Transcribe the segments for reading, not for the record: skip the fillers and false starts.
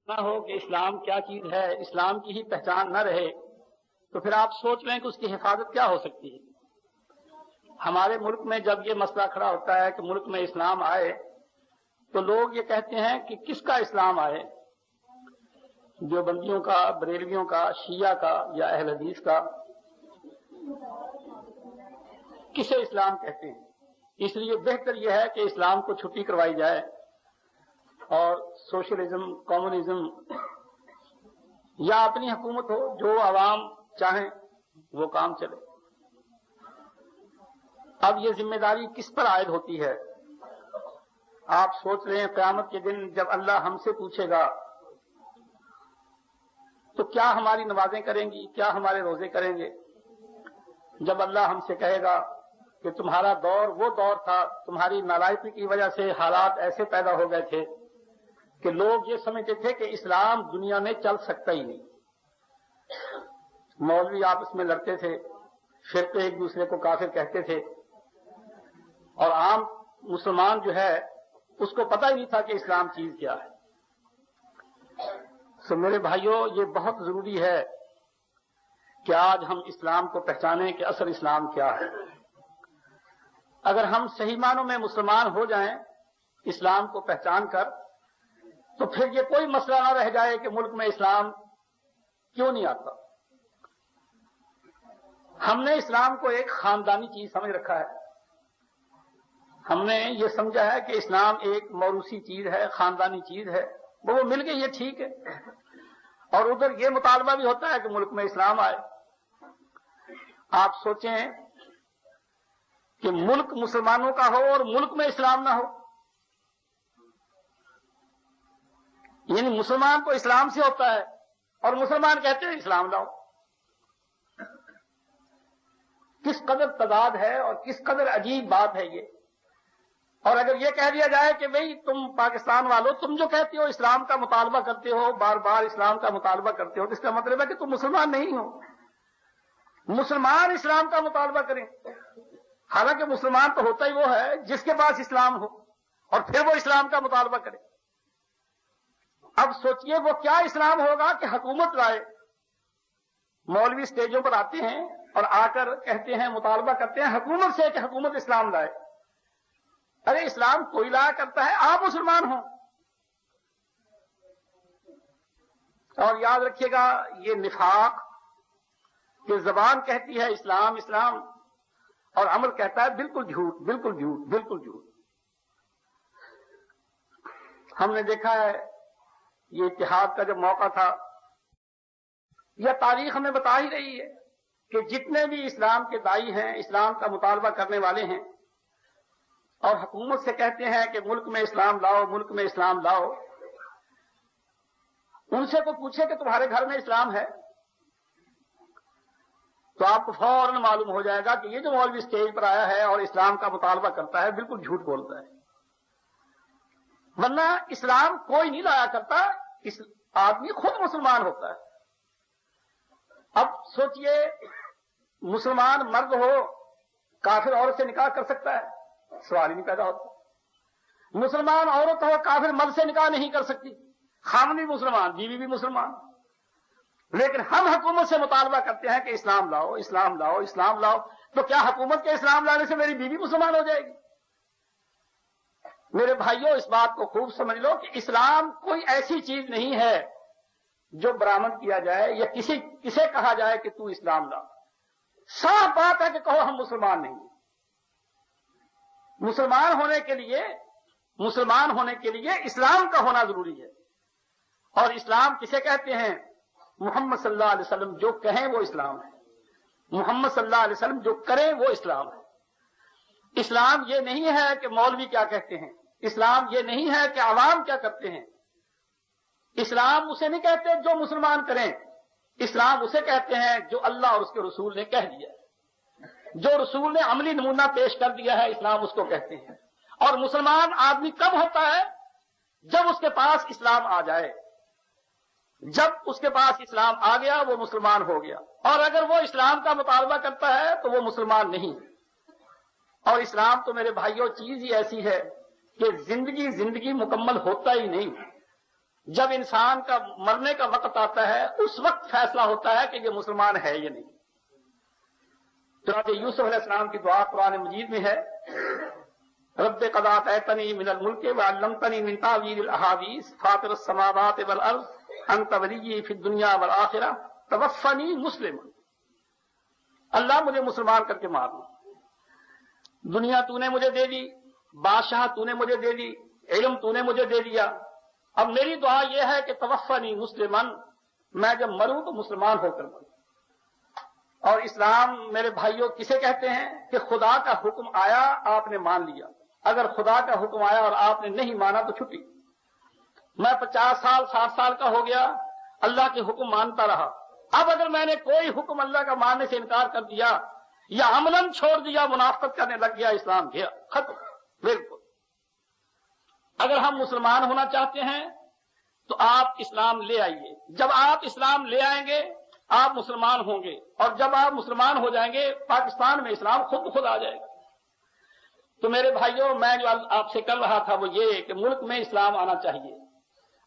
نہ ہو کہ اسلام کیا چیز ہے، اسلام کی ہی پہچان نہ رہے، تو پھر آپ سوچ لیں کہ اس کی حفاظت کیا ہو سکتی ہے۔ ہمارے ملک میں جب یہ مسئلہ کھڑا ہوتا ہے کہ ملک میں اسلام آئے تو لوگ یہ کہتے ہیں کہ کس کا اسلام آئے، دیوبندیوں کا، بریلویوں کا، شیعہ کا یا اہل حدیث کا، کسے اسلام کہتے ہیں؟ اس لیے بہتر یہ ہے کہ اسلام کو چھٹی کروائی جائے اور سوشلزم، کمیونزم یا اپنی حکومت ہو، جو عوام چاہیں وہ کام چلے۔ اب یہ ذمہ داری کس پر عائد ہوتی ہے؟ آپ سوچ لیں قیامت کے دن جب اللہ ہم سے پوچھے گا تو کیا ہماری نمازیں کریں گی، کیا ہمارے روزے کریں گے؟ جب اللہ ہم سے کہے گا کہ تمہارا دور وہ دور تھا، تمہاری نالائکی کی وجہ سے حالات ایسے پیدا ہو گئے تھے کہ لوگ یہ سمجھتے تھے کہ اسلام دنیا میں چل سکتا ہی نہیں، مولوی آپس میں لڑتے تھے، فرقے ایک دوسرے کو کافر کہتے تھے، اور عام مسلمان جو ہے اس کو پتہ ہی نہیں تھا کہ اسلام چیز کیا ہے۔ سو میرے بھائیوں، یہ بہت ضروری ہے کہ آج ہم اسلام کو پہچانیں کہ اصل اسلام کیا ہے۔ اگر ہم صحیح معنوں میں مسلمان ہو جائیں اسلام کو پہچان کر، تو پھر یہ کوئی مسئلہ نہ رہ جائے کہ ملک میں اسلام کیوں نہیں آتا۔ ہم نے اسلام کو ایک خاندانی چیز سمجھ رکھا ہے، ہم نے یہ سمجھا ہے کہ اسلام ایک موروثی چیز ہے، خاندانی چیز ہے، وہ مل گئی، یہ ٹھیک ہے، اور ادھر یہ مطالبہ بھی ہوتا ہے کہ ملک میں اسلام آئے۔ آپ سوچیں کہ ملک مسلمانوں کا ہو اور ملک میں اسلام نہ ہو، یعنی مسلمان تو اسلام سے ہوتا ہے اور مسلمان کہتے ہیں اسلام لاؤ۔ کس قدر تضاد ہے اور کس قدر عجیب بات ہے یہ۔ اور اگر یہ کہہ دیا جائے کہ بھئی تم پاکستان والو، تم جو کہتے ہو اسلام کا مطالبہ کرتے ہو، بار بار اسلام کا مطالبہ کرتے ہو، تو اس کا مطلب ہے کہ تم مسلمان نہیں ہو۔ مسلمان اسلام کا مطالبہ کریں، حالانکہ مسلمان تو ہوتا ہی وہ ہے جس کے پاس اسلام ہو، اور پھر وہ اسلام کا مطالبہ کرے۔ اب سوچئے وہ کیا اسلام ہوگا کہ حکومت لائے۔ مولوی اسٹیجوں پر آتے ہیں اور آ کر کہتے ہیں، مطالبہ کرتے ہیں حکومت سے کہ حکومت اسلام لائے۔ ارے اسلام کوئی لایا کرتا ہے، آپ مسلمان ہوں۔ اور یاد رکھیے گا، یہ نفاق کہ زبان کہتی ہے اسلام اسلام اور عمل کہتا ہے بالکل جھوٹ، بالکل جھوٹ، بالکل جھوٹ۔ ہم نے دیکھا ہے یہ اتحاد کا جب موقع تھا، یا تاریخ ہمیں بتا ہی رہی ہے کہ جتنے بھی اسلام کے داعی ہیں، اسلام کا مطالبہ کرنے والے ہیں اور حکومت سے کہتے ہیں کہ ملک میں اسلام لاؤ، ملک میں اسلام لاؤ، ان سے کوئی پوچھے کہ تمہارے گھر میں اسلام ہے تو آپ کو فوراً معلوم ہو جائے گا کہ یہ جو مولوی اسٹیج پر آیا ہے اور اسلام کا مطالبہ کرتا ہے بالکل جھوٹ بولتا ہے۔ ورنہ اسلام کوئی نہیں لایا کرتا، اس آدمی خود مسلمان ہوتا ہے۔ اب سوچئے مسلمان مرد ہو کافر عورت سے نکاح کر سکتا ہے؟ سوال ہی نہیں پیدا ہوتا۔ مسلمان عورت ہو کافر مرد سے نکاح نہیں کر سکتی، خاوند بھی مسلمان، بیوی بھی مسلمان، لیکن ہم حکومت سے مطالبہ کرتے ہیں کہ اسلام لاؤ، اسلام لاؤ، اسلام لاؤ۔ تو کیا حکومت کے اسلام لانے سے میری بیوی مسلمان ہو جائے گی؟ میرے بھائیوں، اس بات کو خوب سمجھ لو کہ اسلام کوئی ایسی چیز نہیں ہے جو برآمد کیا جائے یا کسے کہا جائے کہ تو اسلام لا۔ صاف بات ہے کہ کہو ہم مسلمان نہیں۔ مسلمان ہونے کے لیے اسلام کا ہونا ضروری ہے، اور اسلام کسے کہتے ہیں؟ محمد صلی اللہ علیہ وسلم جو کہیں وہ اسلام ہے، محمد صلی اللہ علیہ وسلم جو کریں وہ اسلام ہے۔ اسلام یہ نہیں ہے کہ مولوی کیا کہتے ہیں، اسلام یہ نہیں ہے کہ عوام کیا کرتے ہیں، اسلام اسے نہیں کہتے جو مسلمان کریں، اسلام اسے کہتے ہیں جو اللہ اور اس کے رسول نے کہہ دیا ہے، جو رسول نے عملی نمونہ پیش کر دیا ہے، اسلام اس کو کہتے ہیں۔ اور مسلمان آدمی کب ہوتا ہے؟ جب اس کے پاس اسلام آ جائے۔ جب اس کے پاس اسلام آ گیا وہ مسلمان ہو گیا، اور اگر وہ اسلام کا مطالبہ کرتا ہے تو وہ مسلمان نہیں۔ اور اسلام تو میرے بھائیوں چیز ہی ایسی ہے کہ زندگی مکمل ہوتا ہی نہیں، جب انسان کا مرنے کا وقت آتا ہے اس وقت فیصلہ ہوتا ہے کہ یہ مسلمان ہے یا نہیں۔ چنانچہ یوسف علیہ السلام کی دعا قرآن مجید میں ہے، رب قد آتیتنی من الملک وعلمتنی من تاویل الاحادیث فاطر السماوات والارض انت ولی فی الدنیا والآخرہ توفنی مسلما۔ اللہ مجھے مسلمان کر کے مار دو، دنیا تو نے مجھے دے دی، بادشاہ تو نے مجھے دے دی، علم تو نے مجھے دے دیا، اب میری دعا یہ ہے کہ توفنی مسلمان، میں جب مروں تو مسلمان ہو کر مروں۔ اور اسلام میرے بھائیوں کسے کہتے ہیں کہ خدا کا حکم آیا آپ نے مان لیا، اگر خدا کا حکم آیا اور آپ نے نہیں مانا تو چھٹی۔ میں 50 سال 60 سال کا ہو گیا، اللہ کے حکم مانتا رہا، اب اگر میں نے کوئی حکم اللہ کا ماننے سے انکار کر دیا یا عملاً چھوڑ دیا، منافقت کرنے لگ گیا، اسلام گیا، ختم، بالکل۔ اگر ہم مسلمان ہونا چاہتے ہیں تو آپ اسلام لے آئیے، جب آپ اسلام لے آئیں گے آپ مسلمان ہوں گے، اور جب آپ مسلمان ہو جائیں گے پاکستان میں اسلام خود آ جائے گا۔ تو میرے بھائیوں، میں جو آپ سے کر رہا تھا وہ یہ کہ ملک میں اسلام آنا چاہیے۔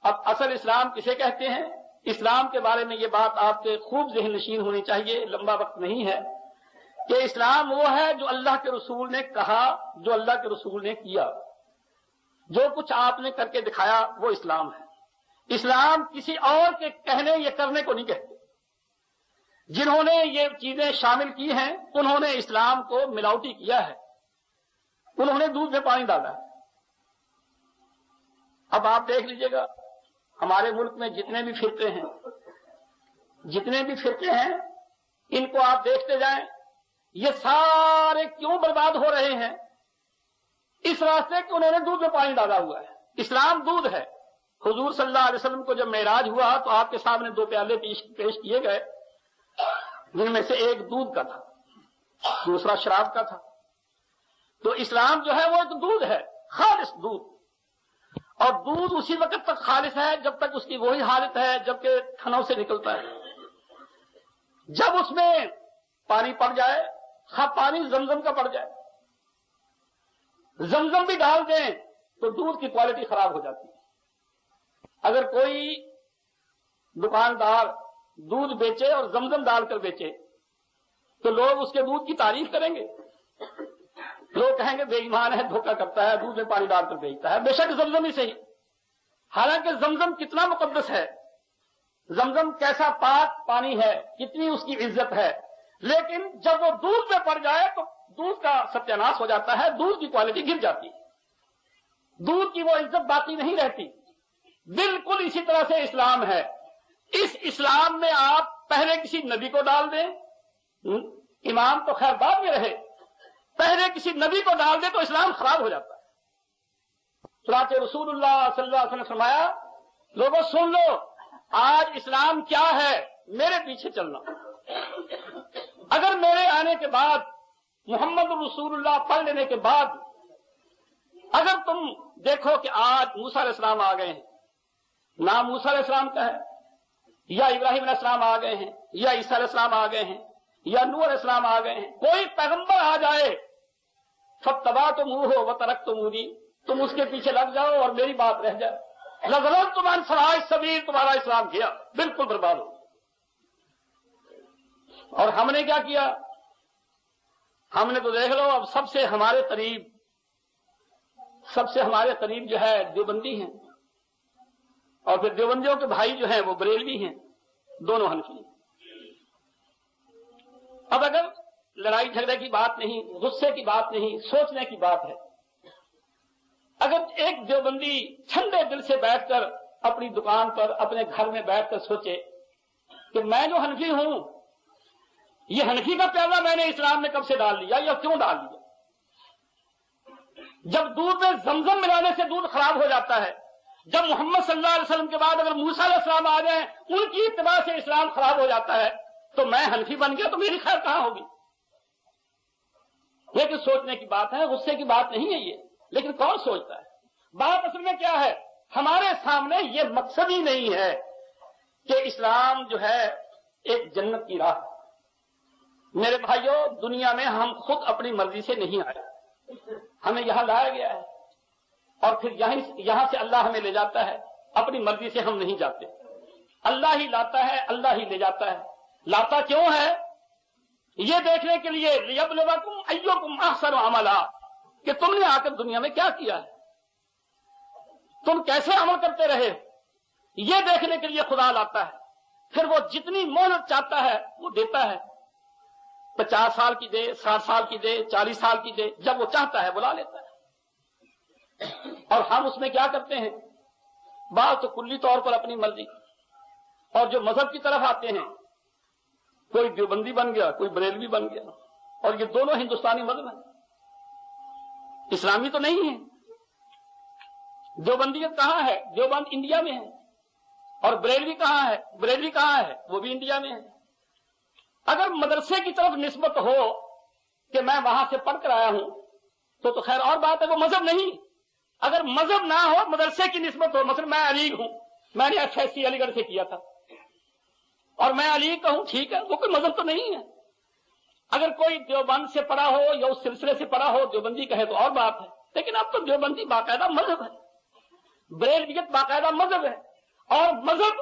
اب اصل اسلام کسے کہتے ہیں؟ اسلام کے بارے میں یہ بات آپ کے خوب ذہن نشین ہونی چاہیے، لمبا وقت نہیں ہے، کہ اسلام وہ ہے جو اللہ کے رسول نے کہا، جو اللہ کے رسول نے کیا، جو کچھ آپ نے کر کے دکھایا وہ اسلام ہے۔ اسلام کسی اور کے کہنے یا کرنے کو نہیں کہتے۔ جنہوں نے یہ چیزیں شامل کی ہیں انہوں نے اسلام کو ملاوٹی کیا ہے، انہوں نے دودھ میں پانی ڈالا ہے۔ اب آپ دیکھ لیجئے گا ہمارے ملک میں جتنے بھی فرقے ہیں ان کو آپ دیکھتے جائیں، یہ سارے کیوں برباد ہو رہے ہیں؟ اس راستے کہ انہوں نے دودھ میں پانی ڈالا ہوا ہے۔ اسلام دودھ ہے۔ حضور صلی اللہ علیہ وسلم کو جب معراج ہوا تو آپ کے سامنے 2 پیالے پیش کیے گئے، جن میں سے ایک دودھ کا تھا، دوسرا شراب کا تھا۔ تو اسلام جو ہے وہ ایک دودھ ہے، خالص دودھ، اور دودھ اسی وقت تک خالص ہے جب تک اس کی وہی حالت ہے جبکہ تھنوں سے نکلتا ہے۔ جب اس میں پانی پڑ جائے، پانی زمزم کا پڑ جائے، زمزم بھی ڈال دیں تو دودھ کی کوالٹی خراب ہو جاتی ہے۔ اگر کوئی دکاندار دودھ بیچے اور زمزم ڈال کر بیچے تو لوگ اس کے دودھ کی تعریف کریں گے، لوگ کہیں گے بے ایمان ہے، دھوکہ کرتا ہے، دودھ میں پانی ڈال کر بیچتا ہے۔ بے شک زمزم ہی صحیح، حالانکہ زمزم کتنا مقدس ہے، زمزم کیسا پاک پانی ہے، کتنی اس کی عزت ہے، لیکن جب وہ دودھ میں پڑ جائے تو دودھ کا ستیاناش ہو جاتا ہے، دودھ کی کوالٹی گر جاتی ہے، دودھ کی وہ عزت باقی نہیں رہتی۔ بالکل اسی طرح سے اسلام ہے۔ اس اسلام میں آپ پہلے کسی نبی کو ڈال دیں، امام تو خیر بعد میں رہے، پہلے کسی نبی کو ڈال دیں تو اسلام خراب ہو جاتا ہے۔ چنانچہ رسول اللہ صلی اللہ علیہ وسلم نے فرمایا، لوگوں سن لو، آج اسلام کیا ہے، میرے پیچھے چلنا۔ اگر میرے آنے کے بعد محمد رسول اللہ پڑھ لینے کے بعد اگر تم دیکھو کہ آج موسیٰ علیہ السلام آ گئے ہیں، نام موسیٰ علیہ السلام کا ہے، یا ابراہیم علیہ السلام آ گئے ہیں، یا عیسیٰ علیہ السلام آ گئے ہیں، یا نوح علیہ السلام آ گئے ہیں، کوئی پیغمبر آ جائے، فَاتَّبَعْتُمُوهُ وَتَرَكْتُمُونِي، تم اس کے پیچھے لگ جاؤ اور میری بات رہ جائے، لَظَلَمْتُمْ عَنْ سَوَاءِ السَّبِيلِ، تمہارا اسلام گیا، بالکل برباد ہو۔ اور ہم نے کیا کیا؟ ہم نے تو دیکھ لو، اب سب سے ہمارے قریب جو ہے دیوبندی ہیں، اور پھر دیوبندیوں کے بھائی جو ہیں وہ بریلوی ہیں، دونوں حنفی ہیں۔ اب اگر لڑائی جھگڑے کی بات نہیں، غصے کی بات نہیں، سوچنے کی بات ہے، اگر ایک دیوبندی ٹھنڈے دل سے بیٹھ کر اپنی دکان پر اپنے گھر میں بیٹھ کر سوچے کہ میں جو حنفی ہوں، یہ حنفی کا پیالہ میں نے اسلام میں کب سے ڈال لیا یا کیوں ڈال لیا؟ جب دودھ میں زمزم ملانے سے دودھ خراب ہو جاتا ہے، جب محمد صلی اللہ علیہ وسلم کے بعد اگر موسیٰ علیہ السلام آ جائیں ان کی اتباع سے اسلام خراب ہو جاتا ہے، تو میں حنفی بن گیا تو میری خیر کہاں ہوگی؟ لیکن سوچنے کی بات ہے، غصے کی بات نہیں ہے یہ، لیکن کون سوچتا ہے؟ بات اصل میں کیا ہے؟ ہمارے سامنے یہ مقصد ہی نہیں ہے کہ اسلام جو ہے ایک جنت کی راہ۔ میرے بھائیوں، دنیا میں ہم خود اپنی مرضی سے نہیں آئے، ہمیں یہاں لایا گیا ہے، اور پھر یہاں سے اللہ ہمیں لے جاتا ہے۔ اپنی مرضی سے ہم نہیں جاتے، اللہ ہی لاتا ہے، اللہ ہی لے جاتا ہے۔ لاتا کیوں ہے؟ یہ دیکھنے کے لیے لیبلوکم ایکم احسن عملا، کہ تم نے آ کر دنیا میں کیا کیا ہے، تم کیسے عمل کرتے رہے، یہ دیکھنے کے لیے خدا لاتا ہے۔ پھر وہ جتنی مہلت چاہتا ہے وہ دیتا ہے، 50 سال کی دے، 60 سال کی دے، 40 سال کی دے، جب وہ چاہتا ہے بلا لیتا ہے۔ اور ہم اس میں کیا کرتے ہیں؟ بعض تو کلی طور پر اپنی مرضی، اور جو مذہب کی طرف آتے ہیں، کوئی دیوبندی بن گیا، کوئی بریلوی بن گیا، اور یہ دونوں ہندوستانی مذہب ہیں، اسلامی تو نہیں ہے۔ دیوبندیت کہاں ہے؟ دیوبند انڈیا میں ہے۔ اور بریلوی کہاں ہے؟ بریلوی کہاں ہے؟ وہ بھی انڈیا میں ہے۔ اگر مدرسے کی طرف نسبت ہو کہ میں وہاں سے پڑھ کر آیا ہوں تو خیر اور بات ہے، وہ مذہب نہیں۔ اگر مذہب نہ ہو، مدرسے کی نسبت ہو، مثلا میں علی ہوں، میں نے FSC علی گڑھ سے کیا تھا اور میں علی کہوں، ٹھیک ہے، وہ کوئی مذہب تو نہیں ہے۔ اگر کوئی دیوبند سے پڑھا ہو یا اس سلسلے سے پڑھا ہو، دیوبندی کہے تو اور بات ہے، لیکن اب تو دیوبندی باقاعدہ مذہب ہے، بریلویت باقاعدہ مذہب ہے۔ اور مذہب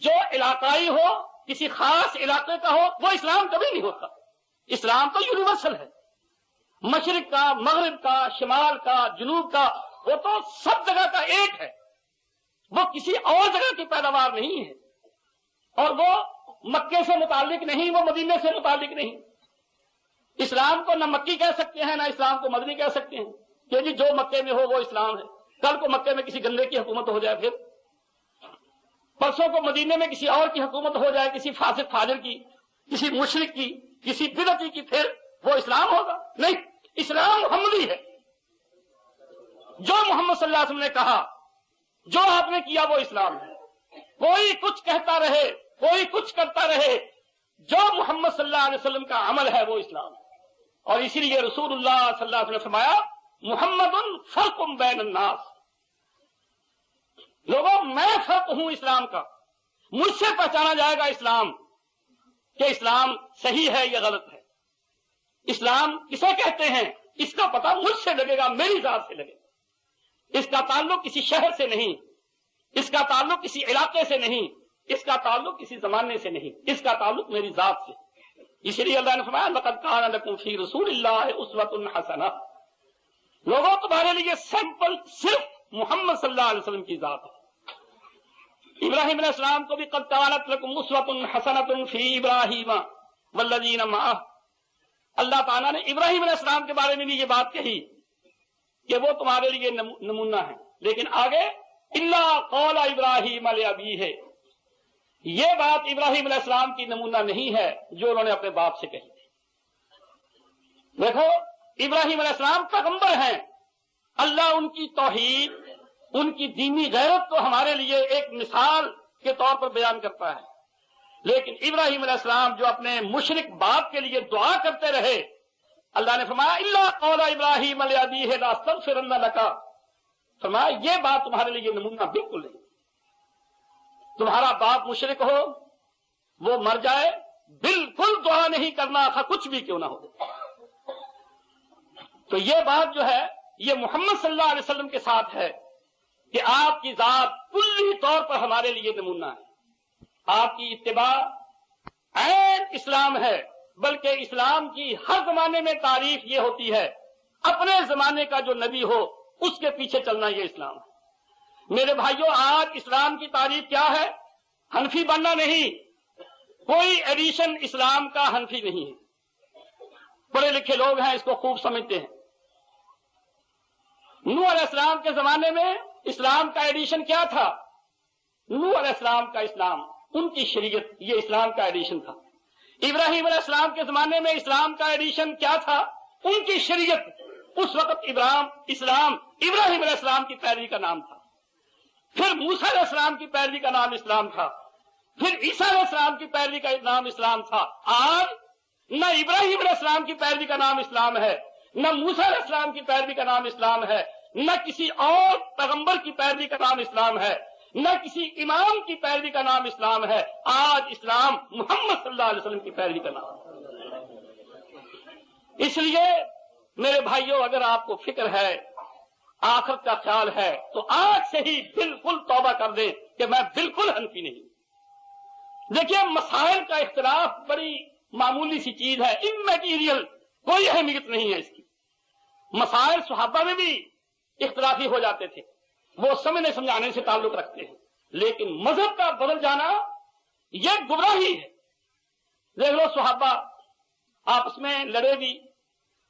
جو علاقائی ہو، کسی خاص علاقے کا ہو، وہ اسلام کبھی نہیں ہوتا۔ اسلام تو یونیورسل ہے، مشرق کا، مغرب کا، شمال کا، جنوب کا، وہ تو سب جگہ کا ایک ہے، وہ کسی اور جگہ کی پیداوار نہیں ہے، اور وہ مکے سے متعلق نہیں، وہ مدینے سے متعلق نہیں۔ اسلام کو نہ مکی کہہ سکتے ہیں، نہ اسلام کو مدنی کہہ سکتے ہیں کہ جی جو مکے میں ہو وہ اسلام ہے۔ کل کو مکے میں کسی گندے کی حکومت ہو جائے، پھر پرسوں کو مدینے میں کسی اور کی حکومت ہو جائے، کسی فاسق فاجر کی، کسی مشرک کی، کسی بدعتی کی، پھر وہ اسلام ہوگا؟ نہیں، اسلام محمدی ہے۔ جو محمد صلی اللہ علیہ وسلم نے کہا، جو آپ نے کیا، وہ اسلام ہے۔ کوئی کچھ کہتا رہے، کوئی کچھ کرتا رہے، جو محمد صلی اللہ علیہ وسلم کا عمل ہے وہ اسلام ہے۔ اور اسی لیے رسول اللہ صلی اللہ علیہ وسلم نے فرمایا، محمد فرق بین الناس، لوگوں میں فرق ہوں اسلام کا، مجھ سے پہچانا جائے گا اسلام، کہ اسلام صحیح ہے یا غلط ہے۔ اسلام کسے کہتے ہیں اس کا پتہ مجھ سے لگے گا، میری ذات سے لگے گا۔ اس کا تعلق کسی شہر سے نہیں، اس کا تعلق کسی علاقے سے نہیں، اس کا تعلق کسی زمانے سے نہیں، اس کا تعلق میری ذات سے۔ اس لیے اللہ نے فرمایا، لقد کان لکم فی رسول اللہ اسوۃ حسنہ، لوگوں تمہارے لیے سیمپل صرف محمد صلی اللہ علیہ وسلم کی ذات ہے۔ ابراہیم علیہ السلام کو بھی قد کانت لکم اسوۃ حسنۃ فی ابراہیم والذین معہ، اللہ تعالیٰ نے ابراہیم علیہ السلام کے بارے میں بھی یہ بات کہی کہ وہ تمہارے لیے نمونہ ہے، لیکن آگے الا قول ابراہیم لابیہ، یہ بات ابراہیم علیہ السلام کی نمونہ نہیں ہے جو انہوں نے اپنے باپ سے کہی تھی۔ دیکھو، ابراہیم علیہ السلام پیغمبر ہیں، اللہ ان کی توحید، ان کی دینی غیرت کو ہمارے لیے ایک مثال کے طور پر بیان کرتا ہے، لیکن ابراہیم علیہ السلام جو اپنے مشرک باپ کے لیے دعا کرتے رہے، اللہ نے فرمایا الا قول ابراہیم لابیہ لاستغفرن لک، فرمایا یہ بات تمہارے لیے نمونہ بالکل نہیں۔ تمہارا باپ مشرک ہو، وہ مر جائے، بالکل دعا نہیں کرنا تھا، کچھ بھی کیوں نہ ہو۔ تو یہ بات جو ہے یہ محمد صلی اللہ علیہ وسلم کے ساتھ ہے کہ آپ کی ذات کلی طور پر ہمارے لیے نمونہ ہے۔ آپ کی اتباع عین اسلام ہے، بلکہ اسلام کی ہر زمانے میں تعریف یہ ہوتی ہے، اپنے زمانے کا جو نبی ہو اس کے پیچھے چلنا، یہ اسلام ہے۔ میرے بھائیوں، آج اسلام کی تعریف کیا ہے؟ حنفی بننا نہیں، کوئی ایڈیشن اسلام کا حنفی نہیں ہے۔ پڑھے لکھے لوگ ہیں، اس کو خوب سمجھتے ہیں۔ نوح علیہ السلام کے زمانے میں اسلام کا ایڈیشن کیا تھا؟ نوح علیہ السلام کا اسلام، ان کی شریعت، یہ اسلام کا ایڈیشن تھا۔ ابراہیم علیہ السلام کے زمانے میں اسلام کا ایڈیشن کیا تھا؟ ان کی شریعت، اس وقت اسلام ابراہیم علیہ السلام کی پیروی کا نام تھا، پھر موسیٰ علیہ السلام کی پیروی کا نام اسلام تھا، پھر عیسیٰ علیہ السلام کی پیروی کا نام اسلام تھا۔ آج نہ ابراہیم علیہ السلام کی پیروی کا نام اسلام ہے، نہ موسیٰ علیہ السلام کی پیروی کا نام اسلام ہے، نہ کسی اور پیغمبر کی پیروی کا نام اسلام ہے، نہ کسی امام کی پیروی کا نام اسلام ہے۔ آج اسلام محمد صلی اللہ علیہ وسلم کی پیروی کا نام ہے۔ اس لیے میرے بھائیوں، اگر آپ کو فکر ہے، آخرت کا خیال ہے تو آج سے ہی بالکل توبہ کر دیں کہ میں بالکل حنفی نہیں. دیکھیے مسائل کا اختلاف بڑی معمولی سی چیز ہے، اممیٹیریل، کوئی اہمیت نہیں ہے اس کی. مسائل صحابہ میں بھی اختلافی ہو جاتے تھے، وہ سمجھنے سمجھانے سے تعلق رکھتے ہیں، لیکن مذہب کا بدل جانا یہ گمراہی ہے. دیکھ لو صحابہ آپس میں لڑے بھی،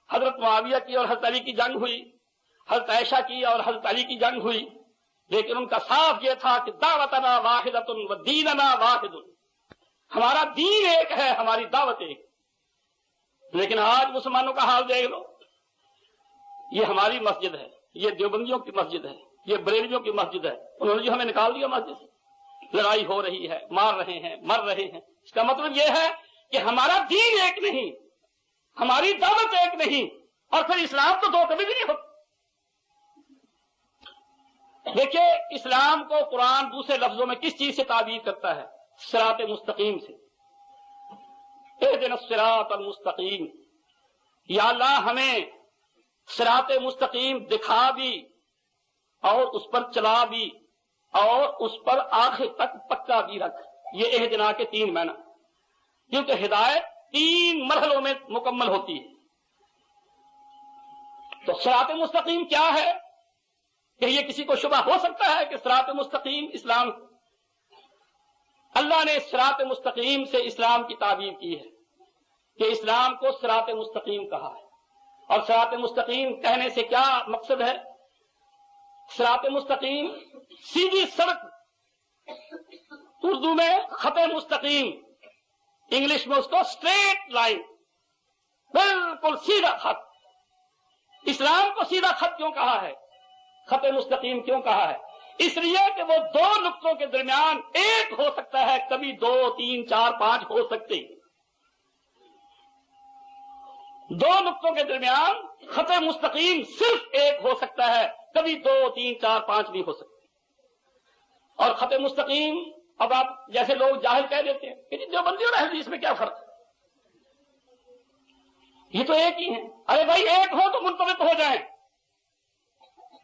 حضرت معاویہ کی اور حضرت علی کی جنگ ہوئی، حضرت عائشہ کی اور حضرت علی کی جنگ ہوئی، لیکن ان کا صاف یہ تھا کہ دعوتنا واحدۃ و دیننا واحد، ہمارا دین ایک ہے، ہماری دعوت ایک. لیکن آج مسلمانوں کا حال دیکھ لو، یہ ہماری مسجد ہے، یہ دیوبندیوں کی مسجد ہے، یہ بریلویوں کی مسجد ہے، انہوں نے جو ہمیں نکال دیا مسجد سے. لڑائی ہو رہی ہے، مار رہے ہیں، مر رہے ہیں. اس کا مطلب یہ ہے کہ ہمارا دین ایک نہیں، ہماری دعوت ایک نہیں، اور پھر اسلام تو دو کبھی بھی نہیں ہوتا. دیکھیے اسلام کو قرآن دوسرے لفظوں میں کس چیز سے تعبیر کرتا ہے؟ صراط مستقیم سے. اہدنا الصراط المستقیم، یا اللہ ہمیں صراط مستقیم دکھا بھی اور اس پر چلا بھی اور اس پر آخر تک پکا بھی رکھ. یہ اہدنا کے 3 معنی، کیونکہ ہدایت 3 مرحلوں میں مکمل ہوتی ہے. تو صراط مستقیم کیا ہے کہ یہ کسی کو شبہ ہو سکتا ہے کہ صراط مستقیم اسلام؟ اللہ نے صراط مستقیم سے اسلام کی تعبیر کی ہے کہ اسلام کو صراط مستقیم کہا ہے. اور صراط مستقیم کہنے سے کیا مقصد ہے؟ صراط مستقیم سیدھی سڑک، اردو میں خط مستقیم، انگلش میں اس کو اسٹریٹ لائن، بالکل سیدھا خط. اسلام کو سیدھا خط کیوں کہا ہے، خط مستقیم کیوں کہا ہے؟ اس لیے کہ وہ 2 نقطوں کے درمیان ایک ہو سکتا ہے، کبھی 2 3 4 5 ہو سکتے. 2 نقطوں کے درمیان خط مستقیم صرف ایک ہو سکتا ہے، کبھی 2 3 4 5 نہیں ہو سکتے. اور خط مستقیم، اب آپ جیسے لوگ جاہل کہہ دیتے ہیں کہ دیوبندی اور اہل حدیث میں کیا فرق ہے، یہ تو ایک ہی ہیں. ارے بھائی ایک ہو تو منطبق ہو جائیں.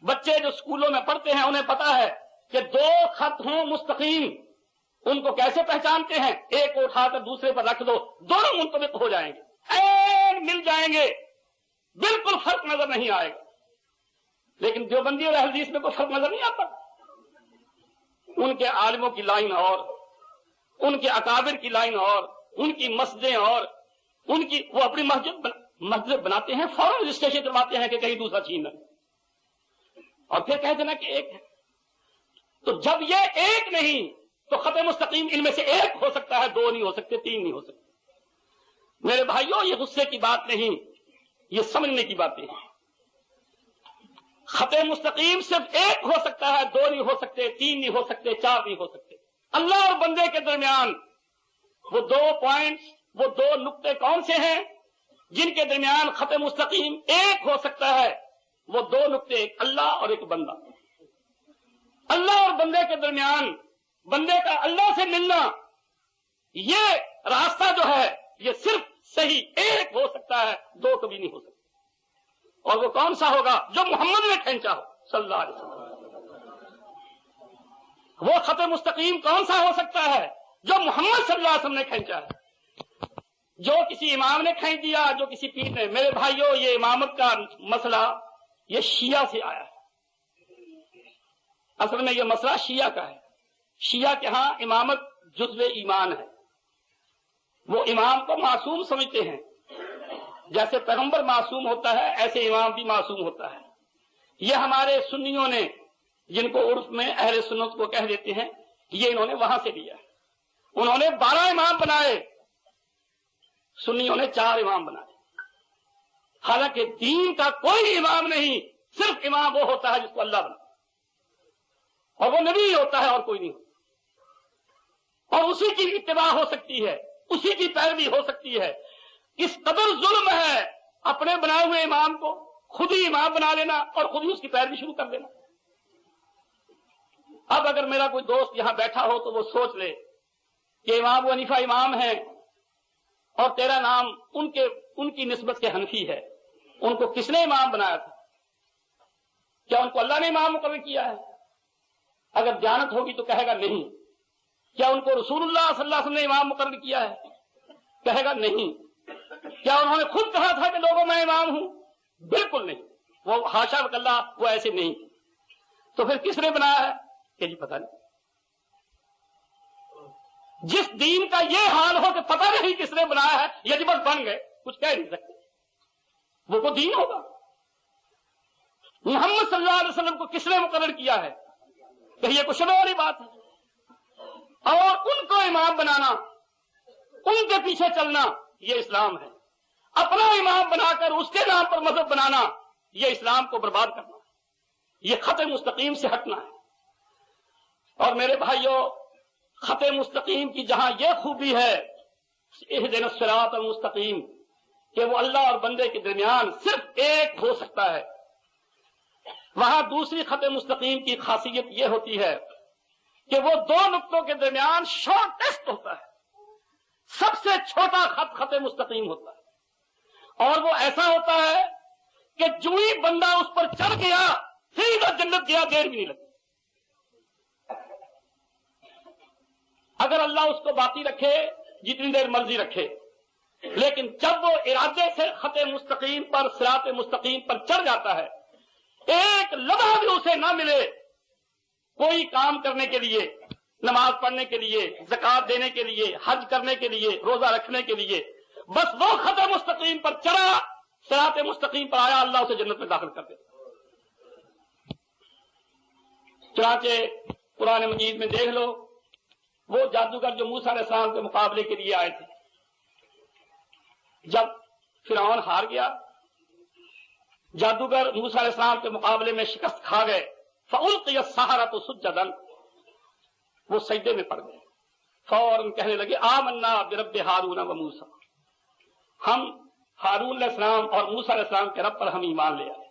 بچے جو اسکولوں میں پڑھتے ہیں انہیں پتا ہے کہ 2 خط ہوں مستقیم، ان کو کیسے پہچانتے ہیں؟ ایک کو اٹھا کر دوسرے پر رکھ دو، دونوں منطبق ہو جائیں گے، مل جائیں گے، بالکل فرق نظر نہیں آئے گا. لیکن دیوبندی اور اہل حدیث میں کوئی فرق نظر نہیں آتا. ان کے عالموں کی لائن اور ان کے اکابر کی لائن اور ان کی مسجدیں اور ان کی، وہ اپنی مسجد بناتے ہیں، فوراً رجسٹریشن کرواتے ہیں کہ کہیں دوسرا چھین نہ، اور پھر کہہ دینا کہ ایک ہے. تو جب یہ ایک نہیں تو خط مستقیم ان میں سے ایک ہو سکتا ہے، 2 نہیں ہو سکتے، 3 نہیں ہو سکتے. میرے بھائیوں یہ غصے کی بات نہیں، یہ سمجھنے کی باتیں ہیں. خط مستقیم صرف ایک ہو سکتا ہے، 2 نہیں ہو سکتے، 3 نہیں ہو سکتے، 4 نہیں ہو سکتے. اللہ اور بندے کے درمیان وہ 2 پوائنٹس، وہ 2 نقطے کون سے ہیں جن کے درمیان خط مستقیم ایک ہو سکتا ہے؟ وہ 2 نقطے، ایک اللہ اور ایک بندہ. اللہ اور بندے کے درمیان بندے کا اللہ سے ملنا، یہ راستہ جو ہے یہ صرف صحیح ایک ہو سکتا ہے، 2 کبھی نہیں ہو سکتا. اور وہ کون سا ہوگا؟ جو محمد نے کھینچا ہو صلی اللہ علیہ وسلم. وہ خط مستقیم کون سا ہو سکتا ہے؟ جو محمد صلی اللہ علیہ وسلم نے کھینچا ہے. جو کسی امام نے کھینچ دیا، جو کسی پیر نے. میرے بھائیوں یہ امامت کا مسئلہ یہ شیعہ سے آیا ہے. اصل میں یہ مسئلہ شیعہ کا ہے. شیعہ کے ہاں امامت جزو ایمان ہے. وہ امام کو معصوم سمجھتے ہیں، جیسے پیغمبر معصوم ہوتا ہے ایسے امام بھی معصوم ہوتا ہے. یہ ہمارے سنیوں نے، جن کو عرف میں اہل سنت کو کہہ دیتے ہیں، یہ انہوں نے وہاں سے لیا. انہوں نے 12 امام بنائے، سنیوں نے 4 امام بنائے. حالانکہ دین کا کوئی امام نہیں، صرف امام وہ ہوتا ہے جس کو اللہ بنا، اور وہ نبی ہوتا ہے اور کوئی نہیں ہوتا. اور اسی کی اتباع ہو سکتی ہے، اسی کی پیروی ہو سکتی ہے. اس قدر ظلم ہے اپنے بنائے ہوئے امام کو خود ہی امام بنا لینا اور خود ہی اس کی پیروی شروع کر دینا. اب اگر میرا کوئی دوست یہاں بیٹھا ہو تو وہ سوچ لے کہ امام ابو حنیفہ امام ہیں اور تیرا نام ان کی نسبت سے حنفی ہے. ان کو کس نے امام بنایا تھا؟ کیا ان کو اللہ نے امام مقرر کیا ہے؟ اگر دیانت ہوگی تو کہے گا نہیں. کیا ان کو رسول اللہ صلی اللہ علیہ وسلم نے امام مقرر کیا ہے؟ کہے گا نہیں. کیا انہوں نے خود کہا تھا کہ لوگوں میں امام ہوں؟ بالکل نہیں. وہ حاشا اللہ، وہ ایسے نہیں. تو پھر کس نے بنایا ہے؟ کہ جی پتہ نہیں. جس دین کا یہ حال ہو کہ پتہ نہیں کس نے بنایا ہے، یہ جب بن گئے کچھ کہہ نہیں سکتے، وہ کو دین ہوگا. محمد صلی اللہ علیہ وسلم کو کس نے مقرر کیا ہے؟ کہ یہ کچھ والی بات ہے. اور ان کو امام بنانا، ان کے پیچھے چلنا، یہ اسلام ہے. اپنا امام بنا کر اس کے نام پر مذہب بنانا، یہ اسلام کو برباد کرنا، یہ خط مستقیم سے ہٹنا ہے. اور میرے بھائیوں، خط مستقیم کی جہاں یہ خوبی ہے، اہدنا الصراط المستقیم، کہ وہ اللہ اور بندے کے درمیان صرف ایک ہو سکتا ہے، وہاں دوسری خط مستقیم کی خاصیت یہ ہوتی ہے کہ وہ دو نقطوں کے درمیان شارٹیسٹ ہوتا ہے. سب سے چھوٹا خط خط مستقیم ہوتا ہے، اور وہ ایسا ہوتا ہے کہ جو ہی بندہ اس پر چڑھ گیا سیدھا جنت گیا، دیر بھی نہیں لگتی. اگر اللہ اس کو باقی رکھے جتنی دیر مرضی رکھے، لیکن جب وہ ارادے سے خط مستقیم پر، صراط مستقیم پر چڑھ جاتا ہے، ایک لمحہ بھی اسے نہ ملے کوئی کام کرنے کے لیے، نماز پڑھنے کے لیے، زکات دینے کے لیے، حج کرنے کے لیے، روزہ رکھنے کے لیے، بس وہ خط مستقیم پر چڑھا، صراط مستقیم پر آیا، اللہ اسے جنت میں داخل کر دے. چنانچہ قرآن مجید میں دیکھ لو، وہ جادوگر جو موسیٰ علیہ السلام کے مقابلے کے لیے آئے تھے، جب فرعون ہار گیا، جادوگر موسیٰ علیہ السلام کے مقابلے میں شکست کھا گئے، فَأُلْقِيَ السَّحَرَةُ سُجَّدًا، وہ سجدے میں پڑ گئے، فوراً کہنے لگے آمنا برب ہارون و موسیٰ، ہم ہارون علیہ السلام اور موسیٰ علیہ السلام کے رب پر ہم ایمان لے آئے.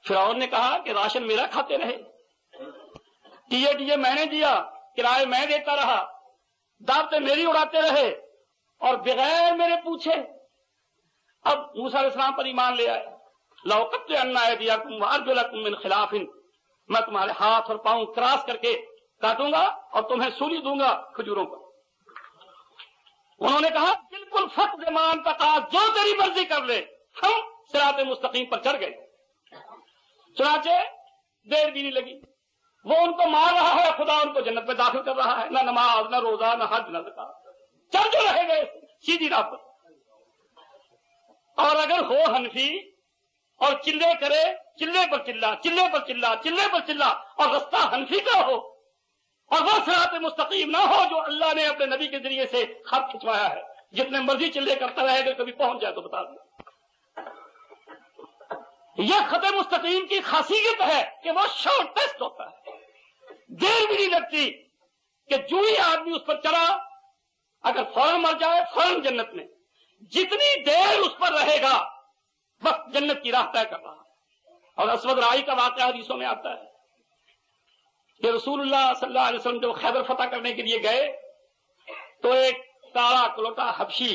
فرعون نے کہا کہ راشن میرا کھاتے رہے، ٹیے میں نے دیا، کرائے میں دیتا رہا، دعوتیں میری اڑاتے رہے، اور بغیر میرے پوچھے اب موسیٰ علیہ السلام پر ایمان لے آئے. لَأُقَطِّعَنَّ أَيْدِيَكُمْ وَأَرْجُلَكُمْ مِنْ خِلَافٍ، میں تمہارے ہاتھ اور پاؤں کراس کر کے کاٹوں گا اور تمہیں سولی دوں گا کھجوروں پر. انہوں نے کہا بالکل فق زمان تقاض، جو تیری مرضی کر لے. ہم صراط مستقیم پر چڑھ گئے. چنانچہ دیر بھی نہیں لگی، وہ ان کو مار رہا ہے، خدا ان کو جنت میں داخل کر رہا ہے. نہ نماز، نہ روزہ، نہ حج، نہ زکات، چل جو رہے گئے سیدھی راہ پر. اور اگر ہو حنفی اور چلے کرے، چلے پر چلا، چلے پر چلا، چلے پر چلا، اور رستہ حنفی کا ہو اور وہ صراط مستقیم نہ ہو جو اللہ نے اپنے نبی کے ذریعے سے خط کھنچوایا ہے، جتنے مرضی چلے کرتا رہے گا، کبھی پہنچ جائے تو بتا دیں. یہ خط مستقیم کی خاصیت ہے کہ وہ شارٹیسٹ ہوتا ہے، دیر بھی نہیں لگتی کہ جو ہی آدمی اس پر چڑھا اگر فوراً مر جائے فوراً جنت میں، جتنی دیر اس پر رہے گا بس جنت کی راہ طے کر رہا. اور اسود رائی کا واقعہ حدیثوں میں آتا ہے کہ رسول اللہ صلی اللہ علیہ وسلم جب خیبر فتح کرنے کے لیے گئے تو ایک کالا کلوٹا حبشی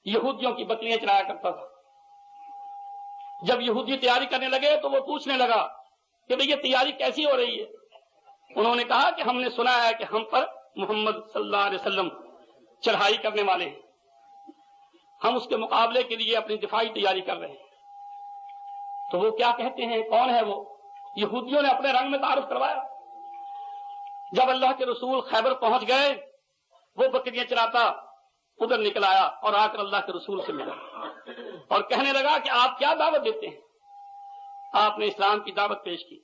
یہودیوں کی بکریاں چرایا کرتا تھا. جب یہودی تیاری کرنے لگے تو وہ پوچھنے لگا کہ بھئی یہ تیاری کیسی ہو رہی ہے؟ انہوں نے کہا کہ ہم نے سنا ہے کہ ہم پر محمد صلی اللہ علیہ وسلم چڑھائی کرنے والے ہیں، ہم اس کے مقابلے کے لیے اپنی دفاعی تیاری کر رہے ہیں. تو وہ کیا کہتے ہیں، کون ہے وہ؟ یہودیوں نے اپنے رنگ میں تعارف کروایا. جب اللہ کے رسول خیبر پہنچ گئے، وہ بکریاں چراتا ادھر نکل آیا اور آ کر اللہ کے رسول سے ملا اور کہنے لگا کہ آپ کیا دعوت دیتے ہیں؟ آپ نے اسلام کی دعوت پیش کی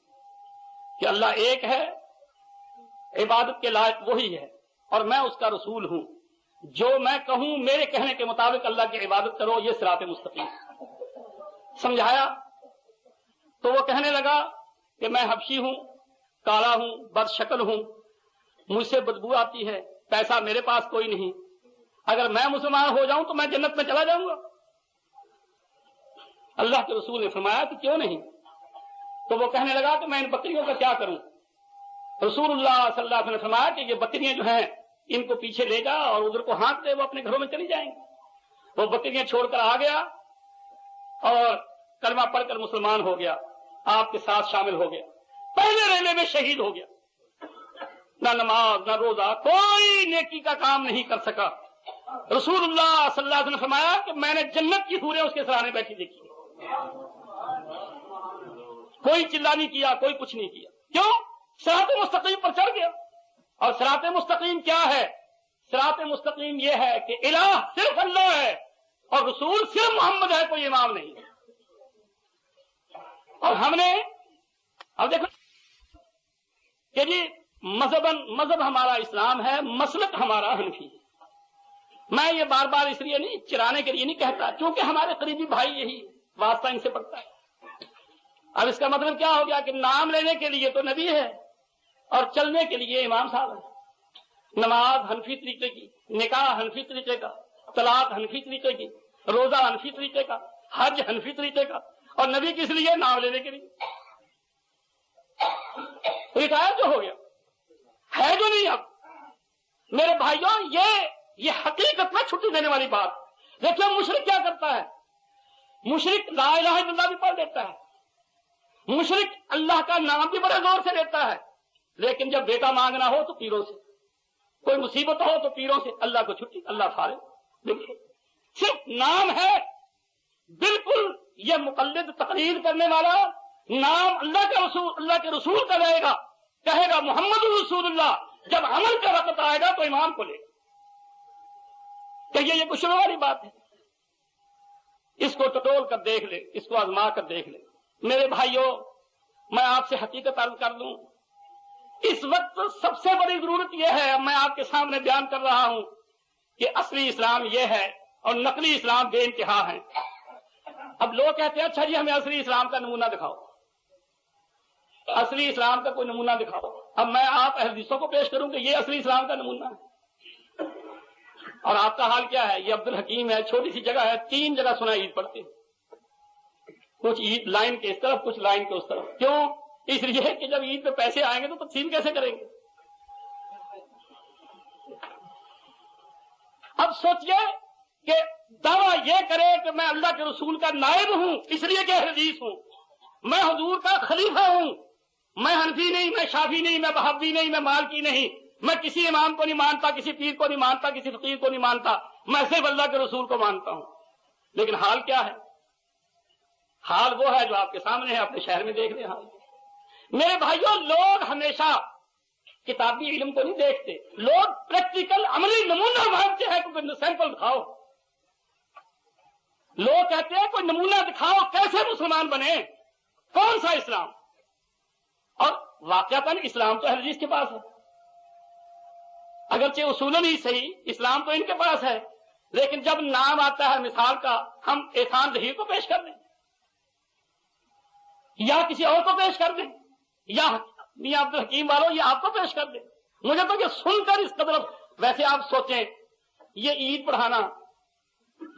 کہ اللہ ایک ہے، عبادت کے لائق وہی ہے، اور میں اس کا رسول ہوں. جو میں کہوں میرے کہنے کے مطابق اللہ کی عبادت کرو، یہ صراط مستقیم. سمجھایا تو وہ کہنے لگا کہ میں حبشی ہوں، کالا ہوں، بد شکل ہوں، مجھ سے بدبو آتی ہے، پیسہ میرے پاس کوئی نہیں، اگر میں مسلمان ہو جاؤں تو میں جنت میں چلا جاؤں گا. اللہ کے رسول نے فرمایا کہ کیوں نہیں؟ تو وہ کہنے لگا کہ میں ان بکریوں کا کیا کروں؟ رسول اللہ صلی اللہ علیہ وسلم نے فرمایا کہ یہ بکریاں جو ہیں ان کو پیچھے لے جا اور ادھر کو ہانک دے، وہ اپنے گھروں میں چلی جائیں گے. وہ بکریاں چھوڑ کر آ گیا اور کلمہ پڑھ کر مسلمان ہو گیا. آپ کے ساتھ شامل ہو گیا، پہلے ریلے میں شہید ہو گیا، نہ نماز نہ روزہ کوئی نیکی کا کام نہیں کر سکا۔ رسول اللہ صلی اللہ علیہ وسلم نے فرمایا کہ میں نے جنت کی حوریں اس کے سرانے بیٹھی دیکھی، کوئی چلا نہیں کیا، کوئی کچھ نہیں کیا، کیوں؟ صراط مستقیم پر چڑھ گیا۔ اور صراط مستقیم کیا ہے؟ صراط مستقیم یہ ہے کہ الہ صرف اللہ ہے اور رسول صرف محمد ہے، کوئی امام نہیں ہے۔ اور ہم نے اب دیکھو کہ جی مذہب ہمارا اسلام ہے، مسلک ہمارا حنفی ہے۔ میں یہ بار بار اس لیے نہیں، چرانے کے لیے نہیں کہتا، کیونکہ ہمارے قریبی بھائی یہی واسطہ ان سے پڑتا ہے۔ اب اس کا مطلب کیا ہو گیا کہ نام لینے کے لیے تو نبی ہے اور چلنے کے لیے امام صاحب ہے۔ نماز حنفی طریقے کی، نکاح حنفی طریقے کا، طلاق حنفی طریقے کی، روزہ حنفی طریقے کا، حج حنفی طریقے کا، اور نبی کس لیے؟ نام لینے کے لیے۔ ریٹائر جو ہو گیا ہے جو نہیں۔ اب میرے بھائیوں یہ حقیقت میں چھٹی دینے والی بات۔ دیکھیں مشرک کیا کرتا ہے، مشرک لا الہ الا اللہ بھی پڑھ دیتا ہے، مشرک اللہ کا نام بھی بڑے زور سے لیتا ہے، لیکن جب بیٹا مانگنا ہو تو پیروں سے، کوئی مصیبت ہو تو پیروں سے، اللہ کو چھٹی، اللہ فارغ۔ دیکھیں صرف نام ہے، بالکل یہ مقلد تقلید کرنے والا نام اللہ کے رسول کا لے گا، کہے گا محمد رسول اللہ، جب عمل کا وقت آئے گا تو امام کو لے گا۔ کہیے یہ کچھ والی بات ہے؟ اس کو ٹٹول کر دیکھ لے، اس کو آزما کر دیکھ لے۔ میرے بھائیوں، میں آپ سے حقیقت عرض کر دوں، اس وقت سب سے بڑی ضرورت یہ ہے، میں آپ کے سامنے بیان کر رہا ہوں کہ اصلی اسلام یہ ہے اور نقلی اسلام بے انتہا ہے۔ اب لوگ کہتے ہیں اچھا جی ہمیں اصلی اسلام کا نمونہ دکھاؤ، اصلی اسلام کا کوئی نمونہ دکھاؤ۔ اب میں آپ حدیثوں کو پیش کروں کہ یہ اصلی اسلام کا نمونہ ہے، اور آپ کا حال کیا ہے؟ یہ عبد الحکیم ہے، چھوٹی سی جگہ ہے، 3 جگہ سنا عید پڑھتے ہیں، کچھ عید لائن کے اس طرف، کچھ لائن کے اس طرف۔ کیوں؟ اس لیے کہ جب عید پہ پیسے آئیں گے تو تقسیم کیسے کریں گے؟ اب سوچئے کہ دعویٰ یہ کرے کہ میں اللہ کے رسول کا نائب ہوں، اس لیے کہ حدیث ہوں، میں حضور کا خلیفہ ہوں، میں حنفی نہیں، میں شافعی نہیں، میں وہابی نہیں، میں مالکی نہیں، میں کسی امام کو نہیں مانتا، کسی پیر کو نہیں مانتا، کسی فقیر کو نہیں مانتا، میں صرف اللہ کے رسول کو مانتا ہوں۔ لیکن حال کیا ہے؟ حال وہ ہے جو آپ کے سامنے ہے، اپنے شہر میں دیکھ لیں حال۔ میرے بھائیوں، لوگ ہمیشہ کتابی علم کو نہیں دیکھتے، لوگ پریکٹیکل عملی نمونہ مانگتے ہیں کہ کوئی سیمپل دکھاؤ۔ لوگ کہتے ہیں کوئی نمونہ دکھاؤ، کیسے مسلمان بنے، کون سا اسلام؟ اور واقعتاً اسلام تو اہل حدیث کے پاس ہے، اگرچہ اصولاً ہی صحیح اسلام تو ان کے پاس ہے، لیکن جب نام آتا ہے مثال کا، ہم احسان ظہیر کو پیش کر دیں یا کسی اور کو پیش کر دیں، یا میاں عبد الحکیم والوں یہ آپ کو پیش کر دیں۔ مجھے تو یہ سن کر اس قدر، ویسے آپ سوچیں یہ عید پڑھانا،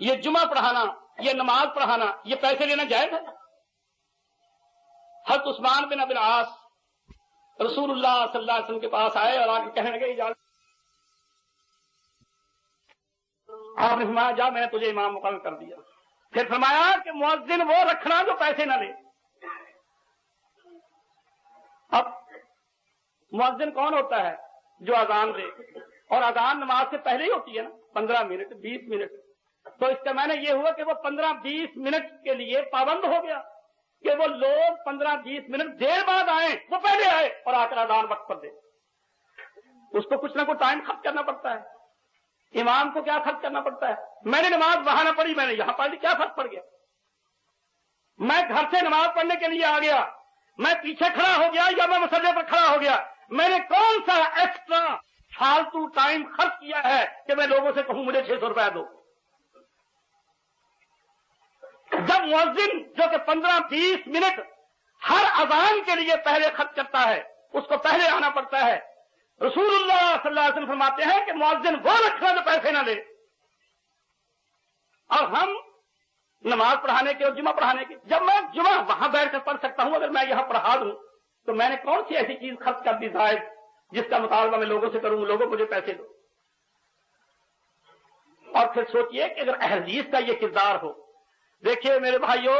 یہ جمعہ پڑھانا، یہ نماز پڑھانا، یہ پیسے لینا جائز ہے؟ حضرت عثمان بن ابی العاص رسول اللہ صلی اللہ علیہ وسلم کے پاس آئے اور آ کے کہنے لگے اجازت، آپ نے فرمایا جا میں نے تجھے امام مقرر کر دیا۔ پھر فرمایا کہ مؤذن وہ رکھنا جو پیسے نہ لے۔ اب مؤذن کون ہوتا ہے؟ جو اذان دے، اور اذان نماز سے پہلے ہی ہوتی ہے نا، 15 منٹ 20 منٹ، تو اس کا معنی یہ ہوا کہ وہ 15-20 منٹ کے لیے پابند ہو گیا کہ وہ لوگ 15-20 منٹ دیر بعد آئیں، وہ پہلے آئے اور آ کر اذان وقت پر دے۔ اس کو کچھ نہ کچھ ٹائم خرچ کرنا پڑتا ہے، امام کو کیا خرچ کرنا پڑتا ہے؟ میں نے نماز وہاں نہ پڑھی، میں نے یہاں پڑھ لی، کیا فرق پڑ گیا؟ میں گھر سے نماز پڑھنے کے لیے آ گیا، میں پیچھے کھڑا ہو گیا یا میں مصلی پر کھڑا ہو گیا، میں نے کون سا ایکسٹرا فالتو ٹائم خرچ کیا ہے کہ میں لوگوں سے کہوں مجھے 600 روپیہ دو؟ جب مؤذن جو کہ 15-20 منٹ ہر اذان کے لیے پہلے خرچ کرتا ہے، اس کو پہلے آنا پڑتا ہے، رسول اللہ صلی اللہ علیہ وسلم فرماتے ہیں کہ مؤذن وہ رکھنا جو پیسے نہ لے۔ اور ہم نماز پڑھانے کے اور جمعہ پڑھانے کے، جب میں جمعہ وہاں بیٹھ کر پڑھ سکتا ہوں، اگر میں یہاں پڑھا دوں تو میں نے کون سی ایسی چیز خرچ کر دی زائد جس کا مطالبہ میں لوگوں سے کروں، لوگوں مجھے پیسے دو؟ اور پھر سوچئے کہ اگر اہل حدیث کا یہ کردار ہو، دیکھیے میرے بھائیوں،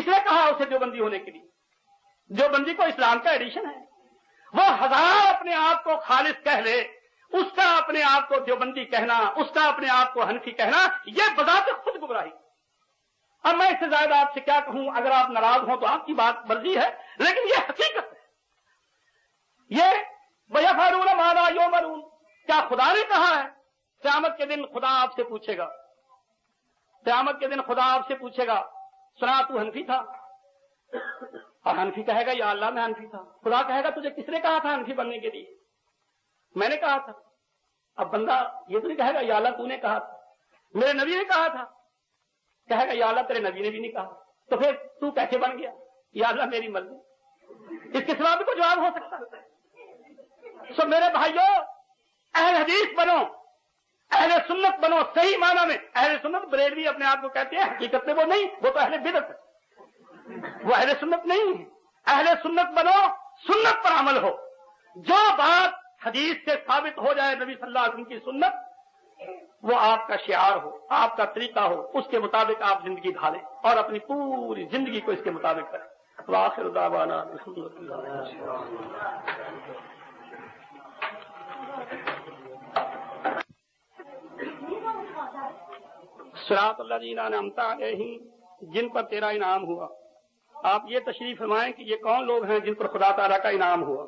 کس نے کہا اسے دیوبندی ہونے کے لیے؟ دیوبندی کو اسلام کا ایڈیشن ہے. وہ ہزار اپنے آپ کو خالص کہہ لے، اس کا اپنے آپ کو دیوبندی کہنا، اس کا اپنے آپ کو حنفی کہنا، یہ بذات خود گمراہی. اب میں اس سے زیادہ آپ سے کیا کہوں؟ اگر آپ ناراض ہوں تو آپ کی بات مرضی ہے، لیکن یہ حقیقت ہے. یہ وَيَفْعَلُونَ مَا لَا يُؤْمَرُونَ، کیا خدا نے کہا ہے؟ قیامت کے دن خدا آپ سے پوچھے گا، قیامت کے دن خدا آپ سے پوچھے گا سنا تو حنفی تھا؟ اور حنفی کہے گا یا اللہ میں حنفی تھا. خدا کہے گا تجھے کس نے کہا تھا حنفی بننے کے لیے؟ میں نے کہا تھا. اب بندہ یہ تو نہیں کہے گا یا اللہ تو نے کہا تھا، میرے نبی نے کہا تھا. کہے گا یا اللہ تیرے نبی نے بھی نہیں کہا. تو پھر تو کیسے بن گیا؟ یا اللہ میری مرضی. اس کے سوا بھی کوئی جواب ہو سکتا ہے؟ سو میرے بھائیوں، اہل حدیث بنو، اہل سنت بنو صحیح معنی میں. اہل سنت بریلوی اپنے آپ کو کہتے ہیں، حقیقت میں وہ نہیں، وہ تو اہل بدعت ہے، وہ اہل سنت نہیں ہے. اہل سنت بنو، سنت پر عمل ہو. جو بات حدیث سے ثابت ہو جائے نبی صلی اللہ علیہ وسلم کی سنت، وہ آپ کا شعار ہو، آپ کا طریقہ ہو، اس کے مطابق آپ زندگی ڈھالیں اور اپنی پوری زندگی کو اس کے مطابق کریں. وآخر دعوانا صراط الذین انعمت علیہم، جن پر تیرا انعام ہوا. آپ یہ تشریف فرمائیں کہ یہ کون لوگ ہیں جن پر خدا تعالیٰ کا انعام ہوا؟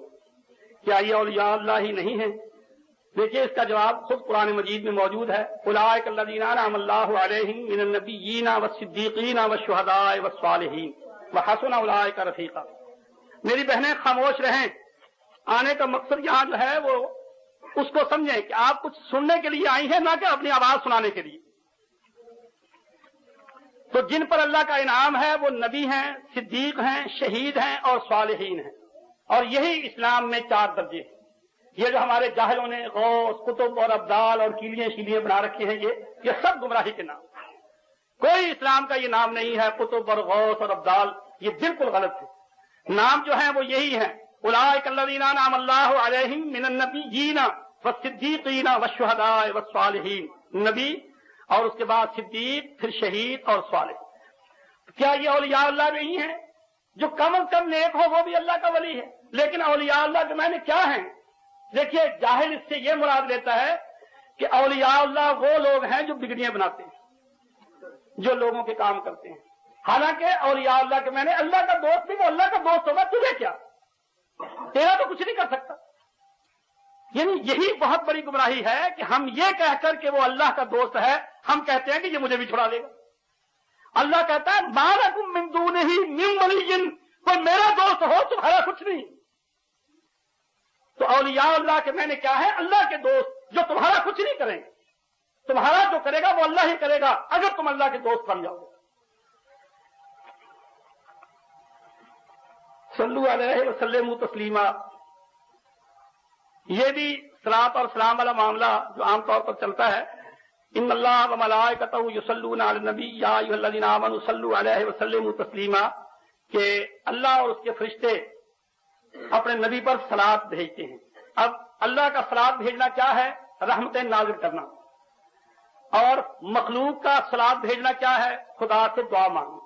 کیا یہ اولیاء اللہ ہی نہیں ہیں؟ دیکھیے اس کا جواب خود قرآن مجید میں موجود ہے. اولئک الذین انعم اللہ علیہم من النبیین والصدیقین والشہداء والصالحین وحسن اولئک رفیقا. میری بہنیں خاموش رہیں. آنے کا مقصد یہاں جو ہے وہ اس کو سمجھیں کہ آپ کچھ سننے کے لیے آئی ہیں، نہ کہ اپنی آواز سنانے کے لیے. تو جن پر اللہ کا انعام ہے وہ نبی ہیں، صدیق ہیں، شہید ہیں اور صالحین ہیں. اور یہی اسلام میں 4 درجے ہیں. یہ جو ہمارے جاہلوں نے غوث، قطب اور ابدال اور کیلیاں شیلیاں بنا رکھے ہیں، یہ سب گمراہی کے نام. کوئی اسلام کا یہ نام نہیں ہے قطب اور غوث اور ابدال، یہ بالکل غلط ہے. نام جو ہیں وہ یہی ہیں، اولئک الذین انعم اللہ علیہم من النبیین والصدیقین والشہداء والصالحین. نبی اور اس کے بعد صدیق، پھر شہید اور صالح. کیا یہ اولیاء اللہ نہیں ہیں؟ جو کم از کم نیک ہو وہ بھی اللہ کا ولی ہے. لیکن اولیاء اللہ کے معنی کیا ہیں؟ دیکھیے جاہل اس سے یہ مراد لیتا ہے کہ اولیاء اللہ وہ لوگ ہیں جو بگڑیاں بناتے ہیں، جو لوگوں کے کام کرتے ہیں. حالانکہ اولیاء اللہ کے معنی اللہ کا دوست بھی وہ اللہ کا دوست ہوگا، تجھے کیا؟ تیرا تو کچھ نہیں کر سکتا. یعنی یہی بہت بڑی گمراہی ہے کہ ہم یہ کہہ کر کہ وہ اللہ کا دوست ہے، ہم کہتے ہیں کہ یہ مجھے بھی چھڑا لے گا. اللہ کہتا ہے ما لکم من دونہ من ولی، کوئی میرا دوست ہو تمہارا کچھ نہیں. تو اولیاء اللہ کے معنی کیا ہے؟ اللہ کے دوست جو تمہارا کچھ نہیں کریں گے. تمہارا جو کرے گا وہ اللہ ہی کرے گا اگر تم اللہ کے دوست بن جاؤ. صلو علیہ وسلم تسلیما. یہ بھی صلاۃ اور سلام والا معاملہ جو عام طور پر چلتا ہے. ان اللہ وملائکتہ یصلون علی النبی یا ایھا الذین آمنوا صلوا علیہ وسلموا تسلیما، کہ اللہ اور اس کے فرشتے اپنے نبی پر صلاۃ بھیجتے ہیں. اب اللہ کا صلاۃ بھیجنا کیا ہے؟ رحمتیں نازل کرنا. اور مخلوق کا صلاۃ بھیجنا کیا ہے؟ خدا سے دعا مانگنا،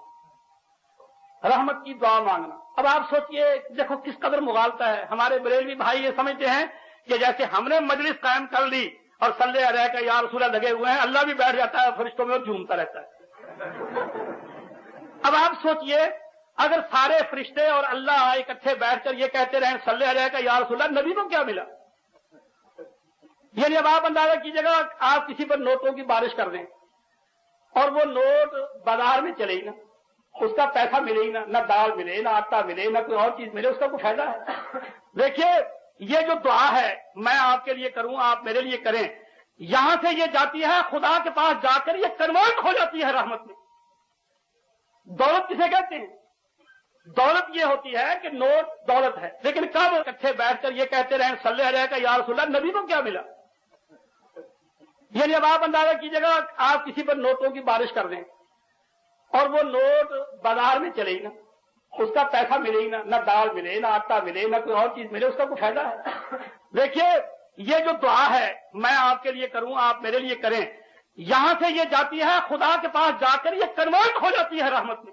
رحمت کی دعا مانگنا. اب آپ سوچئے دیکھو کس قدر مغالطہ ہے. ہمارے بریلوی بھائی یہ سمجھتے ہیں کہ جیسے ہم نے مجلس قائم کر لی اور صلی علیہ کا یا رسول اللہ لگے ہوئے ہیں، اللہ بھی بیٹھ جاتا ہے فرشتوں میں اور جھومتا رہتا ہے. اب آپ سوچئے اگر سارے فرشتے اور اللہ اکٹھے بیٹھ کر یہ کہتے رہیں صلی علیہ کا یا رسول اللہ، نبی کو کیا ملا؟ یعنی اب آپ اندازہ کیجیے گا آپ کسی پر نوٹوں کی بارش کر دیں اور وہ نوٹ بازار میں چلے گا، اس کا پیسہ ملے ہی نہ دال ملے، نہ آٹا ملے، نہ کوئی اور چیز ملے، اس کا کوئی فائدہ ہے؟ دیکھیے یہ جو دعا ہے میں آپ کے لیے کروں آپ میرے لیے کریں، یہاں سے یہ جاتی ہے خدا کے پاس جا کر یہ کنورٹ ہو جاتی ہے رحمت میں. دولت کسے کہتے ہیں؟ دولت یہ ہوتی ہے کہ نوٹ دولت ہے، لیکن کب اکٹھے بیٹھ کر یہ کہتے رہیں صلی علیہ کا یا رسول اللہ، نبی کو کیا ملا؟ یعنی اب آپ اندازہ کیجیے گا آپ کسی پر نوٹوں کی بارش کر دیں اور وہ نوٹ بازار میں چلے گا، اس کا پیسہ ملے ہی نہ دال ملے، نہ آٹا ملے، نہ کوئی اور چیز ملے، اس کا کوئی فائدہ ہے؟ دیکھیے یہ جو دعا ہے میں آپ کے لیے کروں آپ میرے لیے کریں، یہاں سے یہ جاتی ہے خدا کے پاس جا کر یہ کنورٹ ہو جاتی ہے رحمت میں.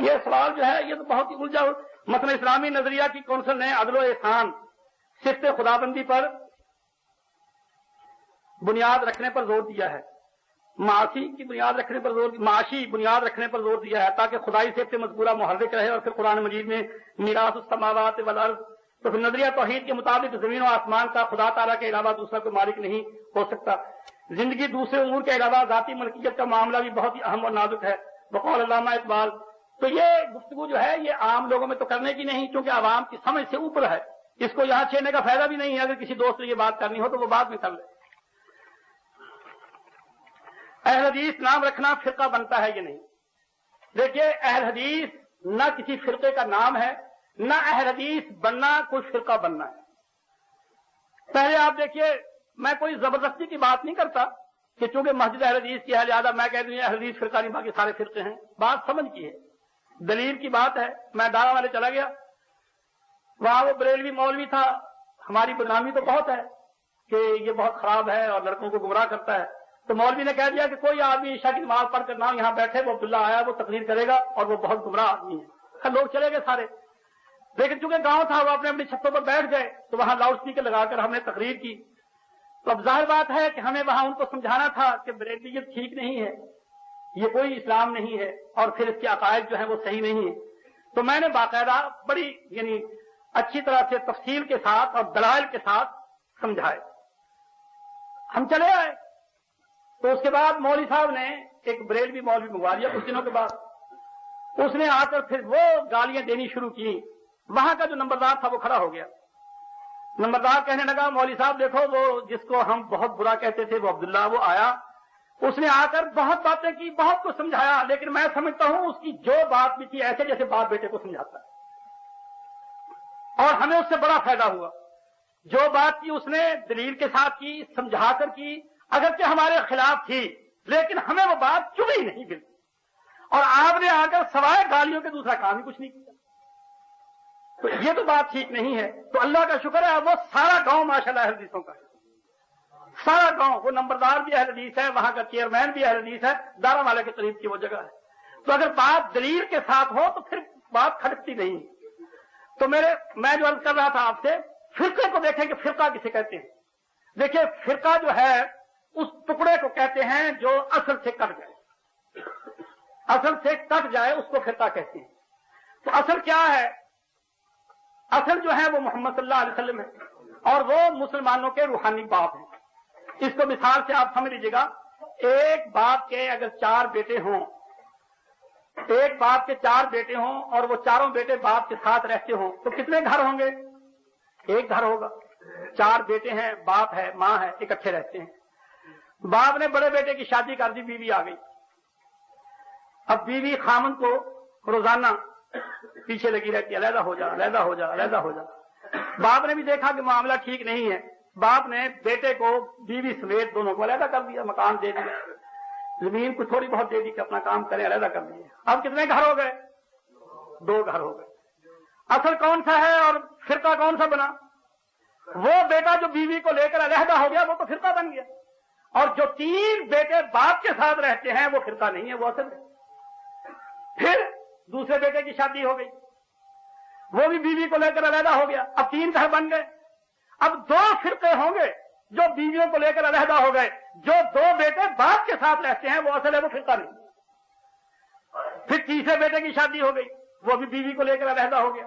یہ سوال جو ہے یہ تو بہت ہی الجھا، مثلا اسلامی نظریہ کی کونسل نے عدل و احسان صفت خدابندی پر بنیاد رکھنے پر زور دیا ہے، معاشی بنیاد رکھنے پر زور دیا ہے تاکہ خدائی صفت مذکورہ محرک رہے، اور پھر قرآن مجید میں میراث السماوات والارض، تو پھر نظریہ توحید کے مطابق زمین و آسمان کا خدا تعالیٰ کے علاوہ دوسرا کوئی مالک نہیں ہو سکتا، زندگی دوسرے امور کے علاوہ ذاتی ملکیت کا معاملہ بھی بہت ہی اہم اور نازک ہے بقول علامہ اقبال۔ تو یہ گفتگو جو ہے یہ عام لوگوں میں تو کرنے کی نہیں، کیونکہ عوام کی سمجھ سے اوپر ہے، اس کو یہاں چھیڑنے کا فائدہ بھی نہیں ہے۔ اگر کسی دوست نے یہ بات کرنی ہو تو وہ بعد میں کر لے۔ اہل حدیث نام رکھنا فرقہ بنتا ہے یہ نہیں، دیکھیے اہل حدیث نہ کسی فرقے کا نام ہے، نہ اہل حدیث بننا کوئی فرقہ بننا ہے۔ پہلے آپ دیکھیے، میں کوئی زبردستی کی بات نہیں کرتا کہ چونکہ مسجد اہل حدیث کی ہے لہٰذا میں کہہ دوں اہل حدیث فرقہ نہیں، باقی سارے فرقے ہیں۔ بات سمجھ کی ہے، دلیل کی بات ہے۔ میں دارا والے چلا گیا، وہاں وہ بریلوی مولوی تھا، ہماری بدنامی تو بہت ہے کہ یہ بہت خراب ہے اور لڑکوں کو گمراہ کرتا ہے، تو مولوی نے کہہ دیا کہ کوئی آدمی عشاء کی نماز پڑھ کر نہ یہاں بیٹھے، وہ عبداللہ آیا وہ تقریر کرے گا اور وہ بہت گمراہ آدمی ہے۔ لوگ چلے گئے سارے، لیکن چونکہ گاؤں تھا وہ اپنے اپنی چھتوں پر بیٹھ گئے، تو وہاں لاؤڈ اسپیکر لگا کر ہم نے تقریر کی۔ تو اب ظاہر بات ہے کہ ہمیں وہاں ان کو سمجھانا تھا کہ بریلویت ٹھیک نہیں ہے، یہ کوئی اسلام نہیں ہے، اور پھر اس کے عقائد جو ہیں وہ صحیح نہیں ہے۔ تو میں نے باقاعدہ بڑی یعنی اچھی طرح سے تفصیل کے ساتھ اور دلائل کے ساتھ سمجھائے۔ ہم چلے آئے، تو اس کے بعد مولوی صاحب نے ایک بریلوی مولوی منگوا لیا کچھ دنوں کے بعد، اس نے آ کر پھر وہ گالیاں دینی شروع کی۔ وہاں کا جو نمبردار تھا وہ کھڑا ہو گیا، نمبردار کہنے لگا مولوی صاحب دیکھو وہ جس کو ہم بہت برا کہتے تھے وہ عبداللہ، وہ آیا، اس نے آ کر بہت باتیں کی، بہت کچھ سمجھایا، لیکن میں سمجھتا ہوں اس کی جو بات بھی تھی ایسے جیسے باپ بیٹے کو سمجھاتا ہے، اور ہمیں اس سے بڑا فائدہ ہوا۔ جو بات کی اس نے دلیل کے ساتھ کی، سمجھا کر کی، اگرچہ ہمارے خلاف تھی لیکن ہمیں وہ بات چبھی نہیں بالکل، اور آپ نے آ کر سوائے گالیوں کے دوسرا کام ہی کچھ نہیں کیا۔ تو یہ تو بات ٹھیک نہیں ہے۔ تو اللہ کا شکر ہے وہ سارا گاؤں ماشاءاللہ اہل حدیثوں کا ہے، سارا گاؤں، وہ نمبردار بھی اہل حدیث ہے، وہاں کا چیئرمین بھی اہل حدیث ہے، دارا والے کے قریب کی وہ جگہ ہے۔ تو اگر بات دلیل کے ساتھ ہو تو پھر بات کھٹکتی نہیں۔ تو میں جو عرض کر رہا تھا آپ سے، فرقے کو دیکھیں کہ فرقہ کسے کہتے ہیں۔ دیکھیں فرقہ جو ہے اس ٹکڑے کو کہتے ہیں جو اصل سے کٹ جائے، اصل سے کٹ جائے اس کو فرقہ کہتے ہیں۔ تو اصل کیا ہے؟ اصل جو ہے وہ محمد صلی اللہ علیہ وسلم ہے، اور وہ مسلمانوں کے روحانی باپ ہیں۔ اس کو مثال سے آپ سمجھ لیجیے گا، ایک باپ کے اگر 4 بیٹے ہوں، ایک باپ کے 4 بیٹے ہوں اور وہ چاروں بیٹے باپ کے ساتھ رہتے ہوں تو کتنے گھر ہوں گے؟ ایک گھر ہوگا۔ 4 بیٹے ہیں، باپ ہے، ماں ہے، اکٹھے رہتے ہیں۔ باپ نے بڑے بیٹے کی شادی کر دی، بیوی آ گئی۔ اب بیوی خامن کو روزانہ پیچھے لگی رہتی ہے، علیحدہ ہو جا، علیحدہ ہو جا، علیحدہ ہو جا۔ باپ نے بھی دیکھا کہ معاملہ ٹھیک نہیں ہے، باپ نے بیٹے کو بیوی سمیت دونوں کو علیحدہ کر دیا، مکان دے دیا، زمین کو تھوڑی بہت دے دی کہ اپنا کام کریں، علیحدہ کر دیے۔ اب کتنے گھر ہو گئے؟ 2 گھر ہو گئے۔ اصل کون سا ہے اور فرقہ کون سا بنا؟ وہ بیٹا جو بیوی کو لے کر علیحدہ ہو گیا وہ تو فرقہ بن گیا، اور جو 3 بیٹے باپ کے ساتھ رہتے ہیں وہ فرقہ نہیں ہے، وہ اصل ہے۔ پھر دوسرے بیٹے کی شادی ہو گئی، وہ بھی بیوی کو لے کر علیحدہ ہو گیا، اب 3 گھر بن گئے۔ اب 2 فرقے ہوں گے جو بیویوں کو لے کر علیحدہ ہو گئے، جو 2 بیٹے باپ کے ساتھ رہتے ہیں وہ اصل ہے، وہ فرقہ نہیں۔ پھر تیسرے بیٹے کی شادی ہو گئی، وہ بھی بیوی کو لے کر علیحدہ ہو گیا،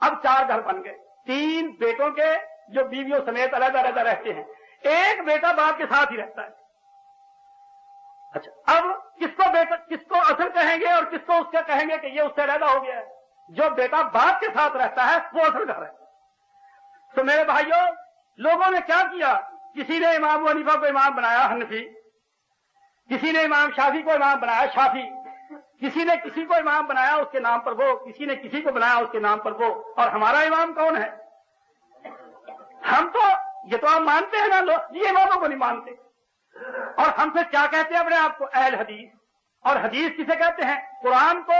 اب 4 گھر بن گئے، 3 بیٹوں کے جو بیویوں سمیت علیحدہ علیحدہ رہتے ہیں، ایک بیٹا باپ کے ساتھ ہی رہتا ہے۔ اچھا، اب کس کو اصل کہیں گے اور کس کو اس کا کہیں گے کہ یہ اس سے علیحدہ ہو گیا ہے؟ جو بیٹا باپ کے ساتھ رہتا ہے وہ اصل گھر ہے۔ تو میرے بھائیوں، لوگوں نے کیا کیا؟ کسی نے امام ابو حنیفہ کو امام بنایا حنفی، کسی نے امام شافعی کو امام بنایا شافعی، کسی نے کسی کو امام بنایا اس کے نام پر وہ، کسی نے کسی کو بنایا اس کے نام پر وہ، اور ہمارا امام کون ہے؟ ہم تو یہ تو ہم مانتے ہیں نا، لوگ یہ اماموں کو نہیں مانتے، اور ہم سے کیا کہتے ہیں اپنے آپ کو؟ اہل حدیث۔ اور حدیث کسے کہتے ہیں؟ قرآن کو